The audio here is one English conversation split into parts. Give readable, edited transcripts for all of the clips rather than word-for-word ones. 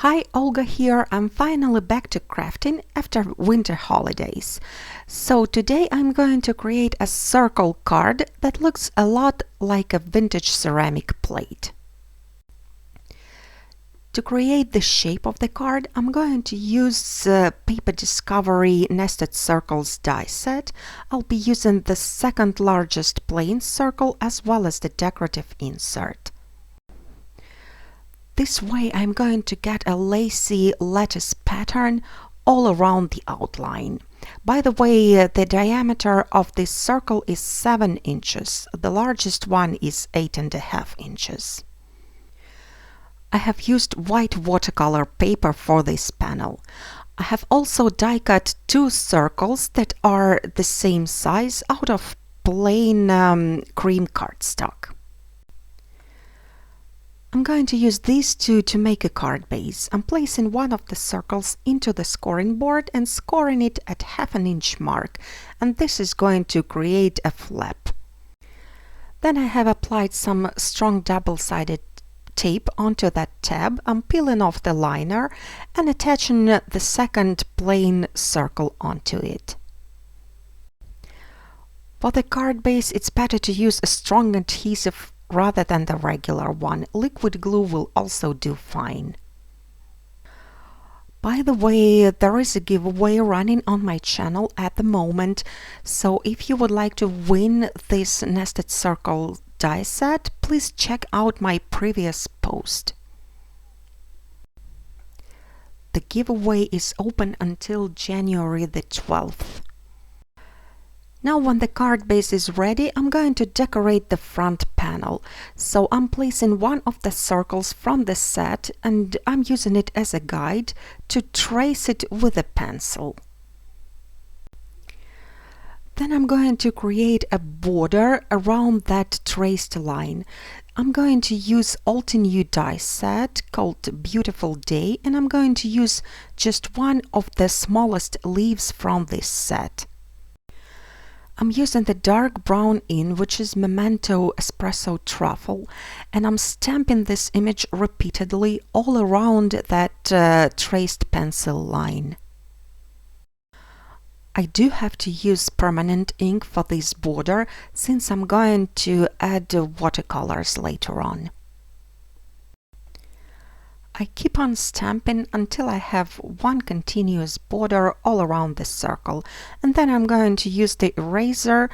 Hi, Olga here. I'm finally back to crafting after winter holidays. So today I'm going to create a circle card that looks a lot like a vintage ceramic plate. To create the shape of the card, I'm going to use Paper Discovery Nested Circles die set. I'll be using the second largest plain circle as well as the decorative insert. This way I'm going to get a lacy lattice pattern all around the outline. By the way, the diameter of this circle is 7 inches. The largest one is 8.5 inches. I have used white watercolor paper for this panel. I have also die cut 2 circles that are the same size out of plain cream cardstock. I'm going to use these two to make a card base. I'm placing one of the circles into the scoring board and scoring it at 1/2 inch mark, and this is going to create a flap. Then I have applied some strong double-sided tape onto that tab. I'm peeling off the liner and attaching the second plain circle onto it. For the card base, it's better to use a strong adhesive rather than the regular one. Liquid glue will also do fine. By the way, there is a giveaway running on my channel at the moment, so if you would like to win this nested circle die set, please check out my previous post. The giveaway is open until January the 12th. Now when the card base is ready, I'm going to decorate the front panel. So I'm placing one of the circles from the set and I'm using it as a guide to trace it with a pencil. Then I'm going to create a border around that traced line. I'm going to use Altenew die set called Beautiful Day, and I'm going to use just one of the smallest leaves from this set. I'm using the dark brown ink, which is Memento Espresso Truffle, and I'm stamping this image repeatedly all around that traced pencil line. I do have to use permanent ink for this border since I'm going to add watercolors later on. I keep on stamping until I have one continuous border all around the circle, and then I'm going to use the eraser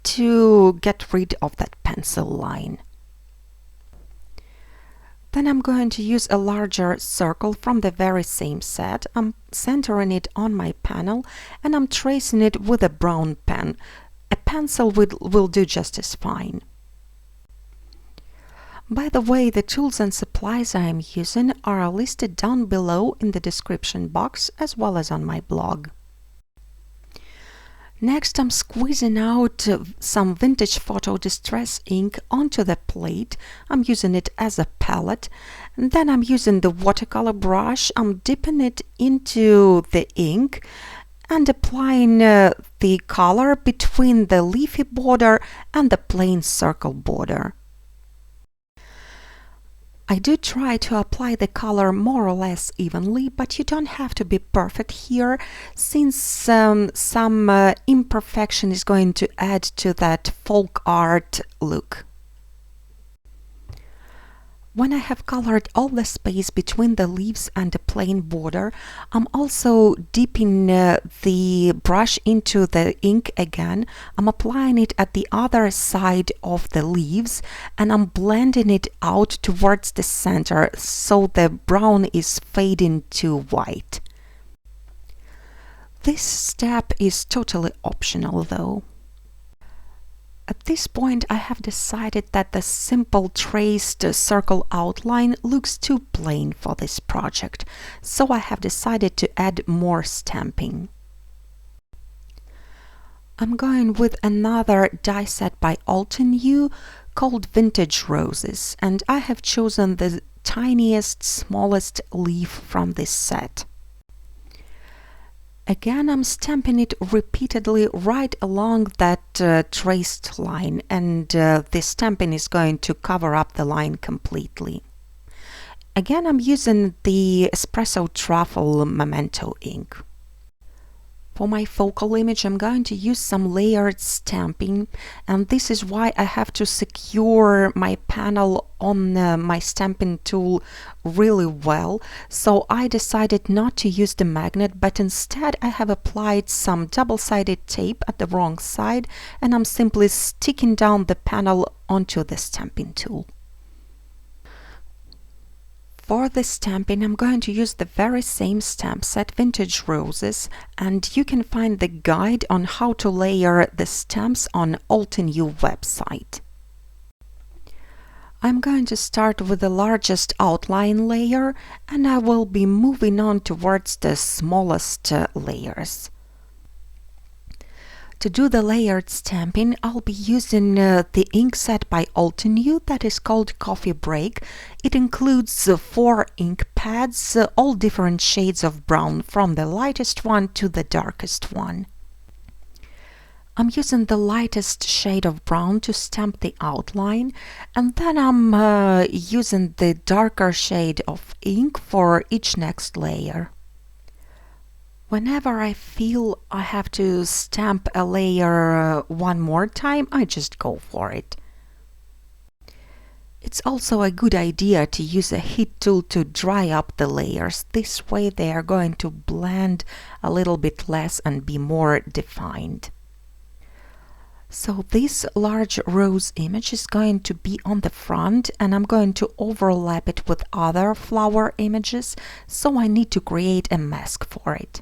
to get rid of that pencil line. Then I'm going to use a larger circle from the very same set. I'm centering it on my panel and I'm tracing it with a brown pen. A pencil will do just as fine. By the way, the tools and supplies I am using are listed down below in the description box as well as on my blog. Next, I'm squeezing out some vintage photo distress ink onto the plate. I'm using it as a palette. And then I'm using the watercolor brush. I'm dipping it into the ink and applying the color between the leafy border and the plain circle border. I do try to apply the color more or less evenly, but you don't have to be perfect here, since some imperfection is going to add to that folk art look. When I have colored all the space between the leaves and the plain border, I'm also dipping the brush into the ink again. I'm applying it at the other side of the leaves and I'm blending it out towards the center so the brown is fading to white. This step is totally optional though. At this point, I have decided that the simple traced circle outline looks too plain for this project, so I have decided to add more stamping. I'm going with another die set by Altenew called Vintage Roses, and I have chosen the tiniest, smallest leaf from this set. Again, I'm stamping it repeatedly right along that traced line, and this stamping is going to cover up the line completely. Again, I'm using the Espresso Truffle Memento ink. For my focal image, I'm going to use some layered stamping, and this is why I have to secure my panel on my stamping tool really well. So I decided not to use the magnet, but instead I have applied some double-sided tape at the wrong side, and I'm simply sticking down the panel onto the stamping tool. For the stamping, I'm going to use the very same stamp set, Vintage Roses, and you can find the guide on how to layer the stamps on Altenew website. I'm going to start with the largest outline layer, and I will be moving on towards the smallest layers. To do the layered stamping, I'll be using the ink set by Altenew that is called Coffee Break. It includes 4 ink pads, all different shades of brown, from the lightest one to the darkest one. I'm using the lightest shade of brown to stamp the outline, and then I'm using the darker shade of ink for each next layer. Whenever I feel I have to stamp a layer one more time, I just go for it. It's also a good idea to use a heat tool to dry up the layers. This way they are going to blend a little bit less and be more defined. So this large rose image is going to be on the front, and I'm going to overlap it with other flower images, so I need to create a mask for it.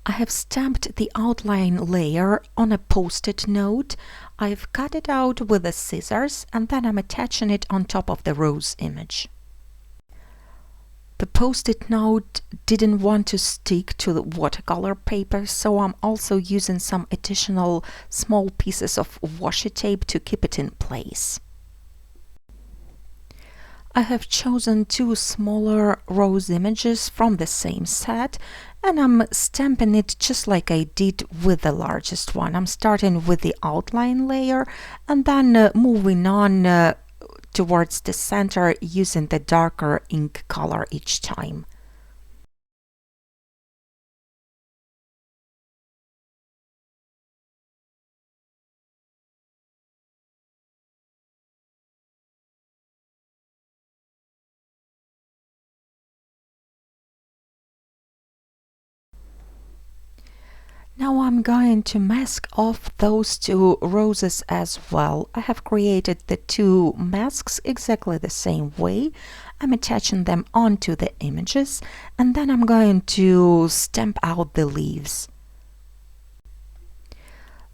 I have stamped the outline layer on a post-it note. I've cut it out with the scissors, and then I'm attaching it on top of the rose image. The post-it note didn't want to stick to the watercolor paper, so I'm also using some additional small pieces of washi tape to keep it in place. I have chosen 2 smaller rose images from the same set, and I'm stamping it just like I did with the largest one. I'm starting with the outline layer and then moving on towards the center using the darker ink color each time. Now I'm going to mask off those 2 roses as well. I have created the 2 masks exactly the same way. I'm attaching them onto the images, and then I'm going to stamp out the leaves.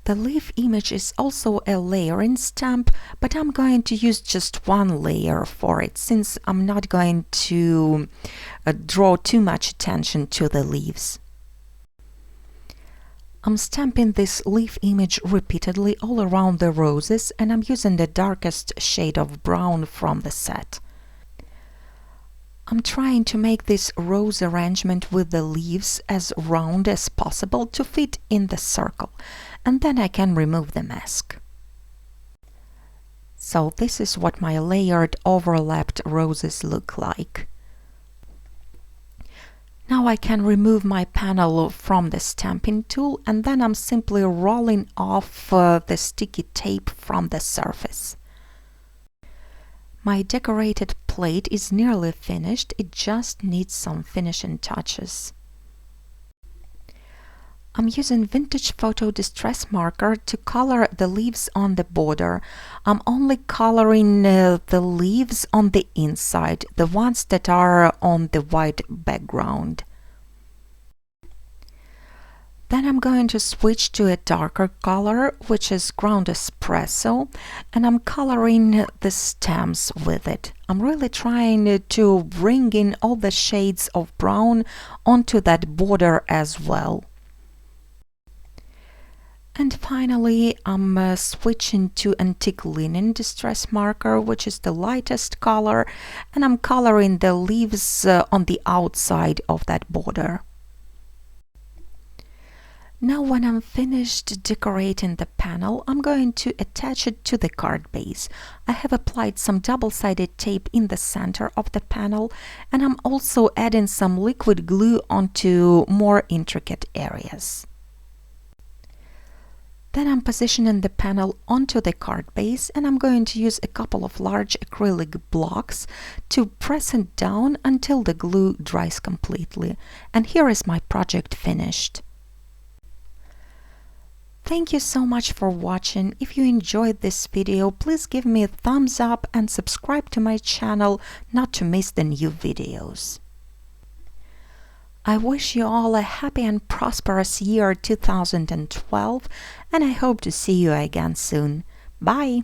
The leaf image is also a layering stamp, but I'm going to use just 1 layer for it, since I'm not going to draw too much attention to the leaves. I'm stamping this leaf image repeatedly all around the roses, and I'm using the darkest shade of brown from the set. I'm trying to make this rose arrangement with the leaves as round as possible to fit in the circle, and then I can remove the mask. So this is what my layered overlapped roses look like. Now I can remove my panel from the stamping tool, and then I'm simply rolling off the sticky tape from the surface. My decorated plate is nearly finished, it just needs some finishing touches. I'm using Vintage Photo Distress Marker to color the leaves on the border. I'm only coloring the leaves on the inside, the ones that are on the white background. Then I'm going to switch to a darker color, which is ground espresso, and I'm coloring the stems with it. I'm really trying to bring in all the shades of brown onto that border as well. And finally, I'm switching to Antique Linen Distress Marker, which is the lightest color, and I'm coloring the leaves on the outside of that border. Now when I'm finished decorating the panel, I'm going to attach it to the card base. I have applied some double-sided tape in the center of the panel, and I'm also adding some liquid glue onto more intricate areas. Then I'm positioning the panel onto the card base, and I'm going to use a couple of large acrylic blocks to press it down until the glue dries completely. And here is my project finished. Thank you so much for watching. If you enjoyed this video, please give me a thumbs up and subscribe to my channel not to miss the new videos. I wish you all a happy and prosperous year 2012, and I hope to see you again soon. Bye!